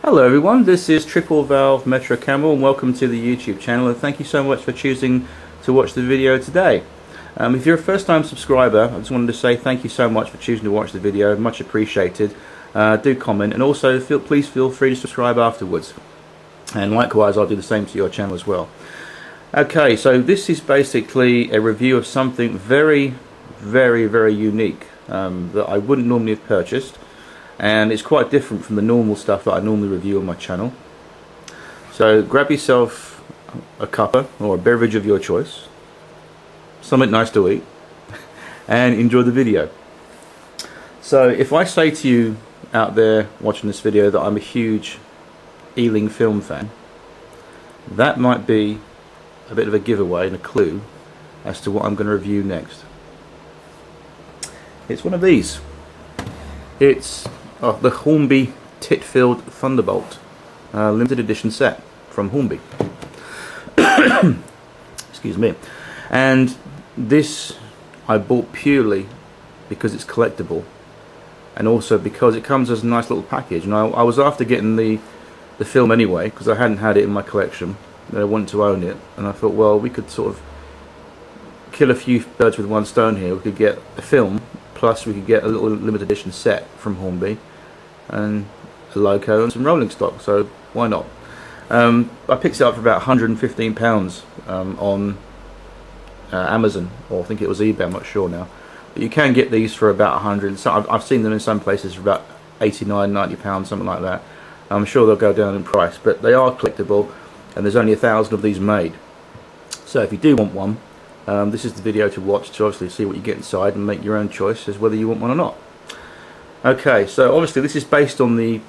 Hello everyone, this is Triple Valve Metro Camel and welcome to the YouTube channel, and thank you so much for choosing to watch the video today. If you're a first time subscriber, I just wanted to say thank you so much for choosing to watch the video, much appreciated. Do comment, and also please feel free to subscribe afterwards, and likewise I'll do the same to your channel as well. Okay, so this is basically a review of something very unique that I wouldn't normally have purchased. And it's quite different from the normal stuff that I normally review on my channel. So grab yourself a cuppa or a beverage of your choice, something nice to eat, and enjoy the video. So if I say to you out there watching this video that I'm a huge Ealing film fan, that might be a bit of a giveaway and a clue as to what I'm going to review next. It's one of these. It's the Hornby Titfield Thunderbolt limited edition set from Hornby. Excuse me. And this I bought purely because it's collectible, and also because it comes as a nice little package. And I was after getting the film anyway because I hadn't had it in my collection and I wanted to own it, and I thought, well, we could sort of kill a few birds with one stone here. We could get a film, plus we could get a little limited edition set from Hornby and a loco and some rolling stock, so why not? I picked it up for about £115 on Amazon, or I think it was eBay, I'm not sure now, but you can get these for about 100. So I've seen them in some places for about £89–90, something like that. I'm sure they'll go down in price, but they are collectible, and there's only 1,000 of these made. So if you do want one, this is the video to watch to obviously see what you get inside and make your own choice as whether you want one or not. Okay, so obviously this is based on the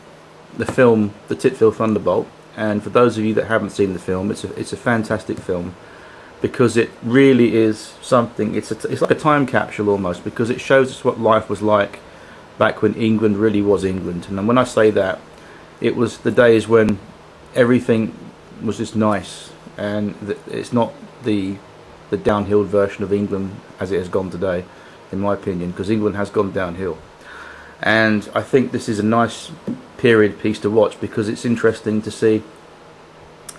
film The Titfield Thunderbolt, and for those of you that haven't seen the film, it's a fantastic film because it really is something. It's like a time capsule almost, because it shows us what life was like back when England really was England. And when I say that, it was the days when everything was just nice, and it's not the downhill version of England as it has gone today, in my opinion, because England has gone downhill. And I think this is a nice period piece to watch because it's interesting to see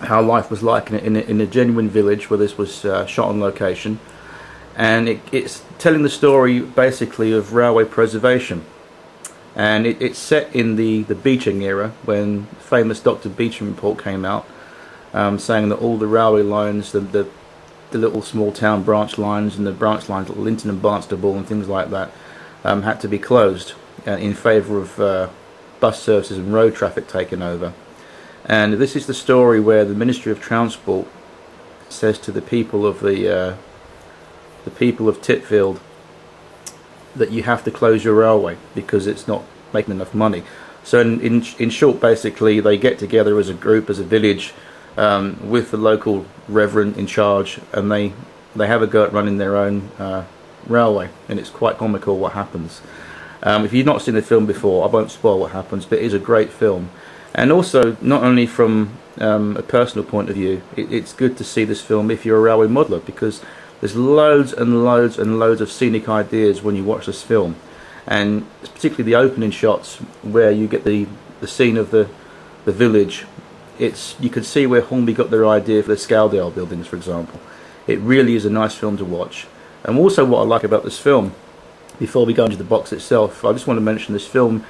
how life was like in a genuine village where this was shot on location, and it's telling the story basically of railway preservation. And it's set in the Beeching era, when famous Dr. Beeching report came out, saying that all the railway lines, the little small town branch lines and the branch lines, like Linton and Barnstable and things like that, had to be closed in favour of bus services and road traffic taken over. And this is the story where the Ministry of Transport says to the people of the people of Titfield that you have to close your railway because it's not making enough money. So in short, basically they get together as a group, as a village, with the local reverend in charge, and they have a go at running their own railway, and it's quite comical what happens. If you've not seen the film before, I won't spoil what happens, but it is a great film. And also, not only from a personal point of view, it's good to see this film if you're a railway modeller, because there's loads and loads and loads of scenic ideas when you watch this film, and particularly the opening shots where you get the scene of the village. You could see where Hornby got their idea for the Scaledale buildings, for example. It really is a nice film to watch. And also what I like about this film, before we go into the box itself, I just want to mention this film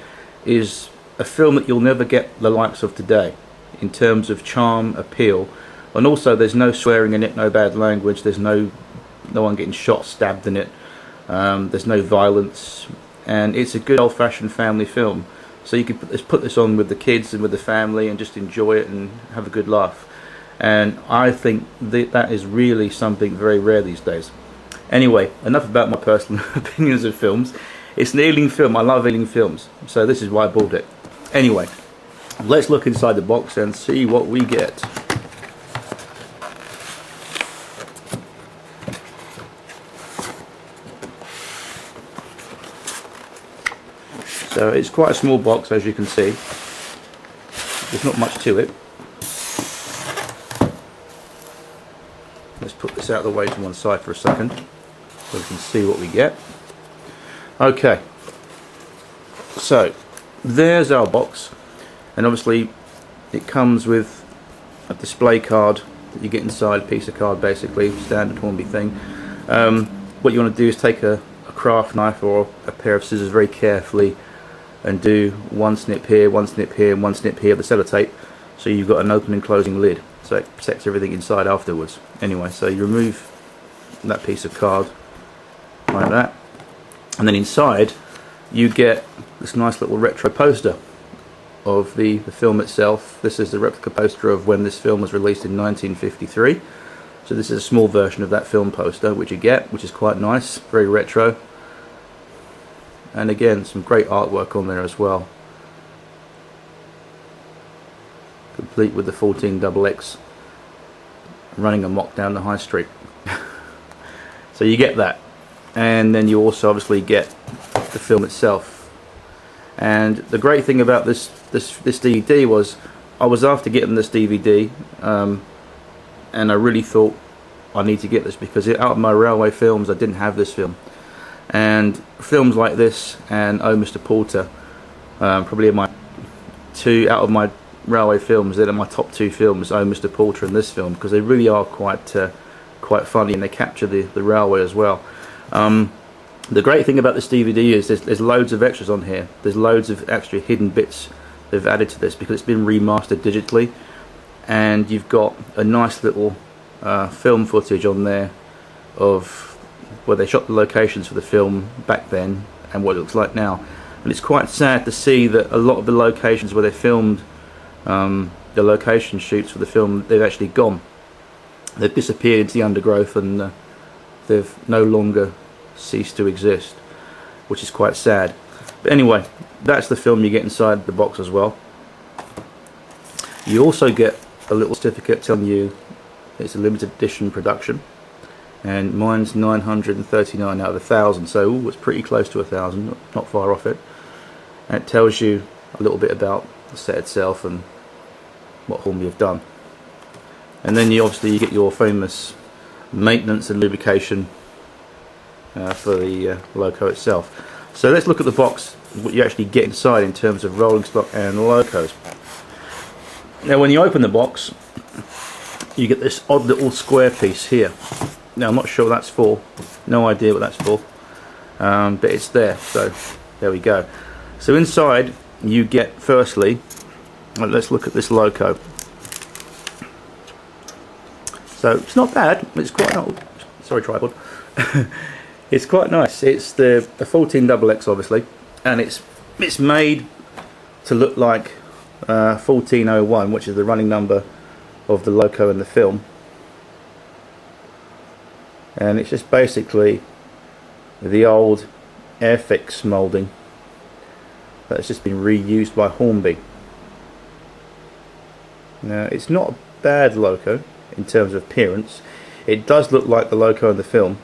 is a film that you'll never get the likes of today in terms of charm, appeal, and also there's no swearing in it, no bad language, there's no one getting shot, stabbed in it, there's no violence, and it's a good old-fashioned family film. So you can put this on with the kids and with the family and just enjoy it and have a good laugh. And I think that is really something very rare these days. Anyway, enough about my personal opinions of films. It's an Ealing film. I love Ealing films, so this is why I bought it. Anyway, let's look inside the box and see what we get. So it's quite a small box, as you can see. There's not much to it. Let's put this out of the way to one side for a second so we can see what we get. Okay, so there's our box, and obviously it comes with a display card that you get inside, a piece of card basically, standard Hornby thing. What you want to do is take a craft knife or a pair of scissors very carefully and do one snip here, one snip here, and one snip here of the sellotape, so you've got an open and closing lid, so it protects everything inside afterwards. Anyway, so you remove that piece of card like that, and then inside you get this nice little retro poster of the film itself. This is the replica poster of when this film was released in 1953. So this is a small version of that film poster which you get, which is quite nice, very retro. And again, some great artwork on there as well. Complete with the 14XX running amok down the high street. So you get that. And then you also obviously get the film itself. And the great thing about this DVD was, I was after getting this DVD, and I really thought I need to get this because out of my railway films I didn't have this film. And films like this and Oh Mr. Porter, probably my two out of my railway films, they're my top two films, Oh Mr. Porter and this film, because they really are quite funny and they capture the railway as well. The great thing about this DVD is there's loads of extras on here. There's loads of extra hidden bits they've added to this because it's been remastered digitally, and you've got a nice little film footage on there of where they shot the locations for the film back then and what it looks like now. And it's quite sad to see that a lot of the locations where they filmed the location shoots for the film, they've actually gone. They've disappeared into the undergrowth, and they've no longer ceased to exist, which is quite sad. But anyway, that's the film you get inside the box as well. You also get a little certificate telling you it's a limited edition production, and mine's 939 out of 1,000, so it's pretty close to 1,000, not far off it. And it tells you a little bit about the set itself and what Hornby have done. And then you obviously get your famous maintenance and lubrication for the loco itself. So let's look at the box, what you actually get inside in terms of rolling stock and locos. Now when you open the box, you get this odd little square piece here. Now I'm not sure what that's for, no idea what that's for, but it's there, so there we go. So inside you get, firstly, let's look at this loco. So it's not bad, it's quite, oh, sorry tripod, it's quite nice. It's the 14XX obviously, and it's made to look like 1401, which is the running number of the loco in the film. And it's just basically the old Airfix moulding that's just been reused by Hornby. Now it's not a bad loco in terms of appearance. It does look like the loco in the film,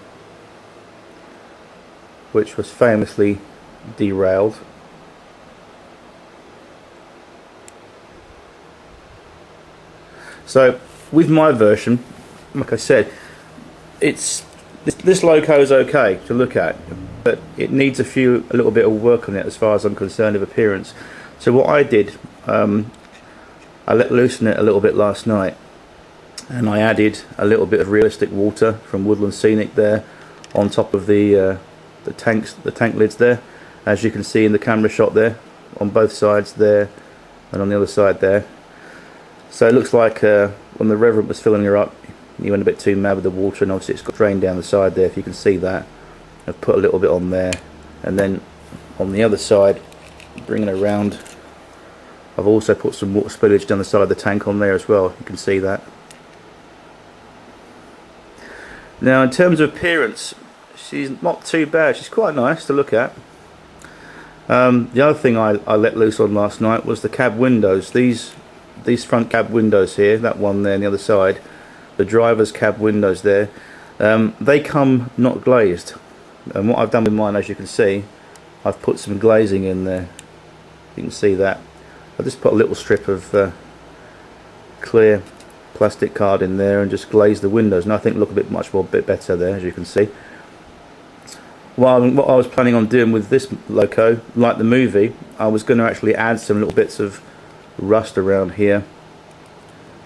which was famously derailed. So with my version, like I said, this loco is okay to look at, but it needs a little bit of work on it as far as I'm concerned of appearance. So what I did, I let loose in it a little bit last night, and I added a little bit of realistic water from Woodland Scenic there on top of the tank lids there, as you can see in the camera shot there, on both sides there and on the other side there. So it looks like when the Reverend was filling her up, he went a bit too mad with the water, and obviously it's got drained down the side there, if you can see that. I've put a little bit on there, and then on the other side, bringing it around, I've also put some water spillage down the side of the tank on there as well, you can see that. Now in terms of appearance, she's not too bad, she's quite nice to look at. The other thing I let loose on last night was the cab windows. These front cab windows here, that one there on the other side, the driver's cab windows there, they come not glazed, and what I've done with mine, as you can see, I've put some glazing in there. You can see that. I just put a little strip of clear plastic card in there and just glaze the windows, and I think look a bit better there, as you can see. Well, what I was planning on doing with this loco, like the movie, I was going to actually add some little bits of rust around here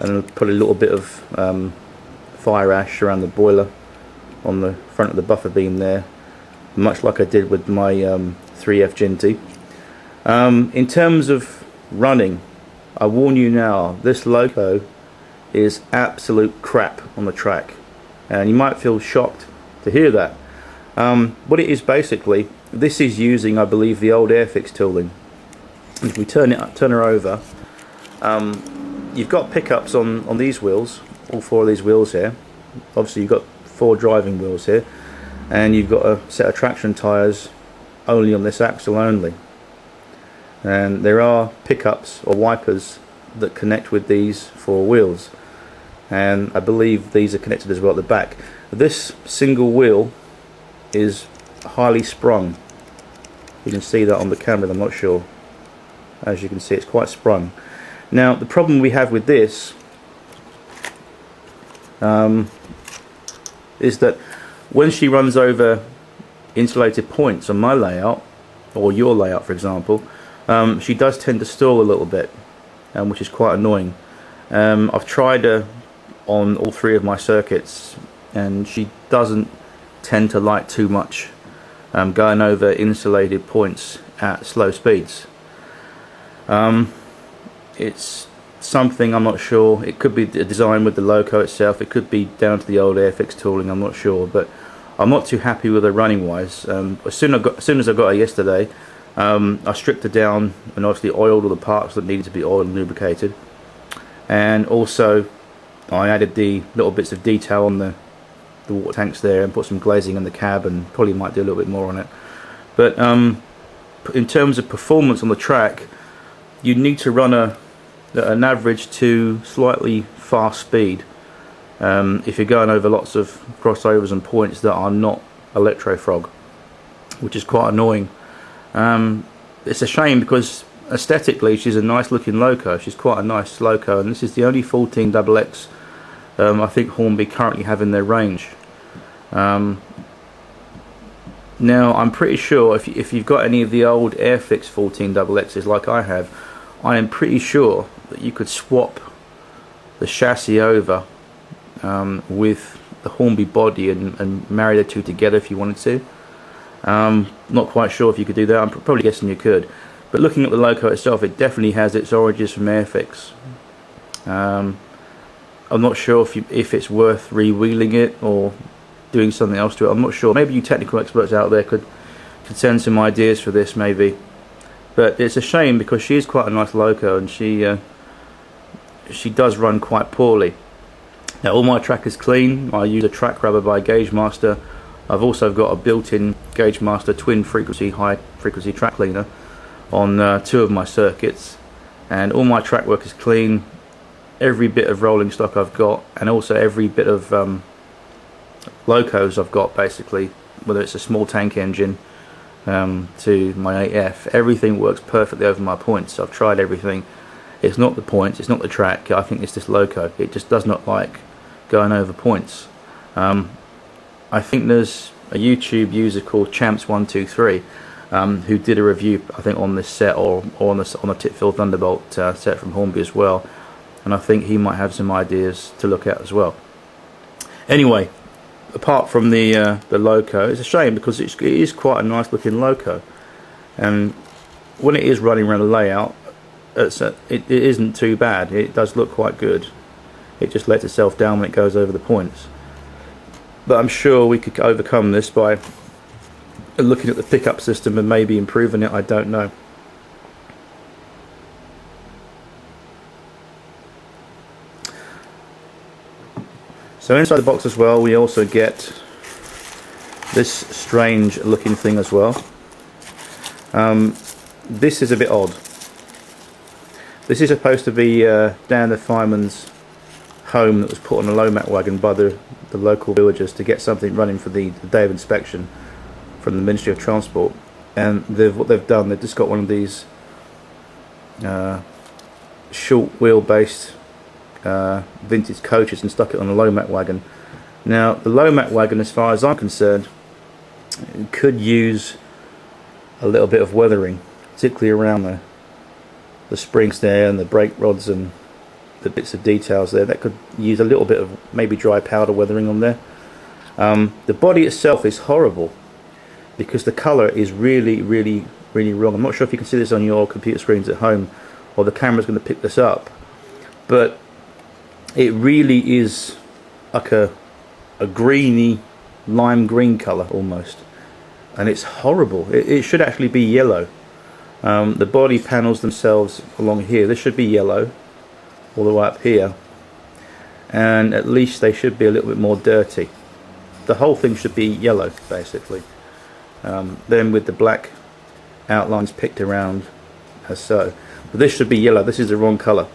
and put a little bit of fire ash around the boiler on the front of the buffer beam there, much like I did with my 3F Ginty. In terms of running, I warn you now, this Loco is absolute crap on the track, and you might feel shocked to hear that. What it is basically, this is using, I believe, the old Airfix tooling. If we turn her over, you've got pickups on these wheels, all four of these wheels here. Obviously you've got 4 driving wheels here, and you've got a set of traction tyres only on this axle only. And there are pickups or wipers that connect with these 4 wheels, and I believe these are connected as well at the back. This single wheel is highly sprung. You can see that on the camera, I'm not sure. As you can see, it's quite sprung. Now the problem we have with this is that when she runs over insulated points on my layout, or your layout for example, she does tend to stall a little bit, which is quite annoying. I've tried her on all 3 of my circuits, and she doesn't tend to like too much going over insulated points at slow speeds. It's something, I'm not sure. It could be the design with the Loco itself, it could be down to the old Airfix tooling, I'm not sure, but I'm not too happy with her running wise. As soon as I got her yesterday, I stripped her down and obviously oiled all the parts that needed to be oiled and lubricated, and also I added the little bits of detail on the water tanks there and put some glazing in the cab, and probably might do a little bit more on it. But in terms of performance on the track, you need to run an average to slightly fast speed if you're going over lots of crossovers and points that are not electrofrog, which is quite annoying. It's a shame because aesthetically she's a nice looking Loco, she's quite a nice Loco, and this is the only 14XX I think Hornby currently have in their range. Now I'm pretty sure if you've got any of the old Airfix 14XXs like I have, I am pretty sure that you could swap the chassis over with the Hornby body and marry the two together if you wanted to. Not quite sure if you could do that. I'm probably guessing you could, but looking at the Loco itself, it definitely has its origins from Airfix. I'm not sure if it's worth rewheeling it or doing something else to it. I'm not sure. Maybe you technical experts out there could send some ideas for this maybe. But it's a shame because she is quite a nice Loco, and she does run quite poorly. Now all my track is clean. I use a track rubber by Gauge Master. I've also got a built-in Gauge Master twin frequency high frequency track cleaner on 2 of my circuits, and all my track work is clean. Every bit of rolling stock I've got, and also every bit of Locos I've got, basically, whether it's a small tank engine to my 8F, everything works perfectly over my points. I've tried everything. It's not the points, it's not the track, I think it's this Loco. It just does not like going over points. I think there's a YouTube user called Champs123 who did a review, I think, on this set or on the Titfield Thunderbolt set from Hornby as well, and I think he might have some ideas to look at as well. Anyway, apart from the Loco, it's a shame because it is quite a nice looking Loco, and when it is running around the layout, it isn't too bad. It does look quite good. It just lets itself down when it goes over the points. But I'm sure we could overcome this by looking at the pickup system and maybe improving it. I don't know. So inside the box as well, we also get this strange looking thing as well. This is a bit odd. This is supposed to be Dan the fireman's home that was put on a low mat wagon by the local villagers to get something running for the day of inspection from the Ministry of Transport. And what they've done, they've just got one of these short wheel-based vintage coaches and stuck it on a low mat wagon. Now the low mat wagon, as far as I'm concerned, could use a little bit of weathering, particularly around the springs there and the brake rods and the bits of details there. That could use a little bit of maybe dry powder weathering on there. The body itself is horrible because the colour is really wrong. I'm not sure if you can see this on your computer screens at home, or the camera's going to pick this up, but it really is like a greeny, lime green colour almost, and it's horrible. It should actually be yellow. The body panels themselves along here, this should be yellow all the way up here, and at least they should be a little bit more dirty. The whole thing should be yellow basically, then with the black outlines picked around as so. But this should be yellow. This is the wrong colour,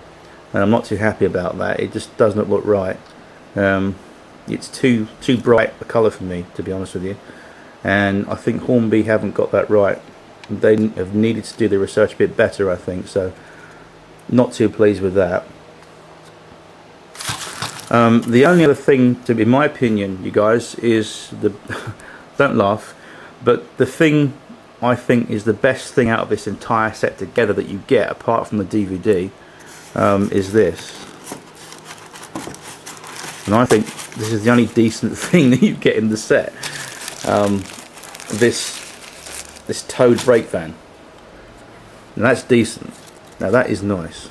and I'm not too happy about that. It just does not look right. It's too bright a colour for me, to be honest with you, and I think Hornby haven't got that right. They have needed to do the research a bit better, I think, so not too pleased with that. The only other thing, in my opinion, you guys, is the don't laugh, but the thing I think is the best thing out of this entire set together that you get, apart from the DVD, is this. And I think this is the only decent thing that you get in the set. This towed brake van. Now that's decent. Now that is nice.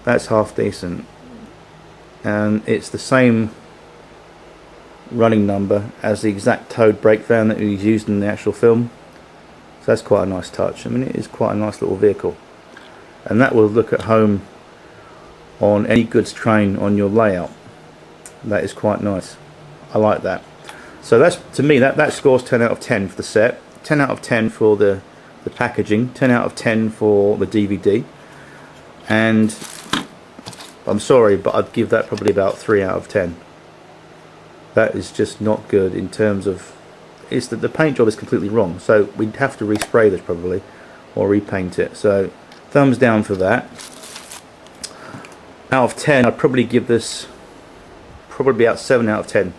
That's half decent, and it's the same running number as the exact towed brake van that was used in the actual film, so that's quite a nice touch. I mean, it is quite a nice little vehicle, and that will look at home on any goods train on your layout. That is quite nice. I like that. So that's, to me, that scores 10 out of 10 for the set, 10 out of 10 for the packaging, 10 out of 10 for the DVD, and I'm sorry, but I'd give that probably about 3 out of 10. That is just not good in terms of, it's the paint job is completely wrong, so we'd have to respray this probably, or repaint it. So thumbs down for that. Out of 10, I'd probably give this probably about 7 out of 10.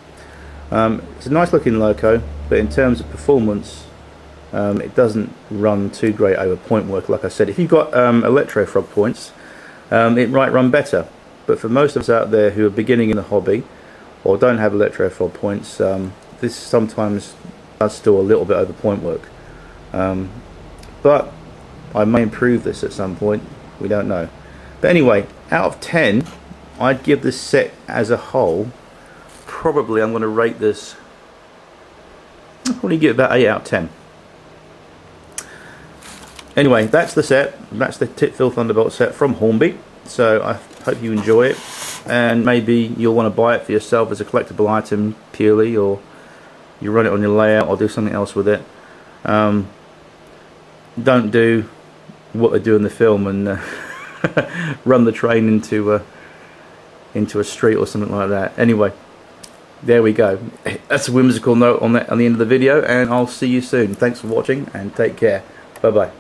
It's a nice looking loco, but in terms of performance, it doesn't run too great over point work. Like I said, if you've got electrofrog points, it might run better, but for most of us out there who are beginning in the hobby or don't have electrofrog points, this sometimes does still a little bit over point work, but I may improve this at some point, we don't know. But anyway, out of 10, I'd give this set as a whole, probably I'm going to rate this, I'll probably give it about 8 out of 10. Anyway, that's the set. That's the Titfield Thunderbolt set from Hornby. So I hope you enjoy it, and maybe you'll want to buy it for yourself as a collectible item purely, or you run it on your layout or do something else with it. Don't do what they do in the film and run the train into a street or something like that. Anyway, there we go. That's a whimsical note on the end of the video, and I'll see you soon. Thanks for watching, and take care. Bye bye.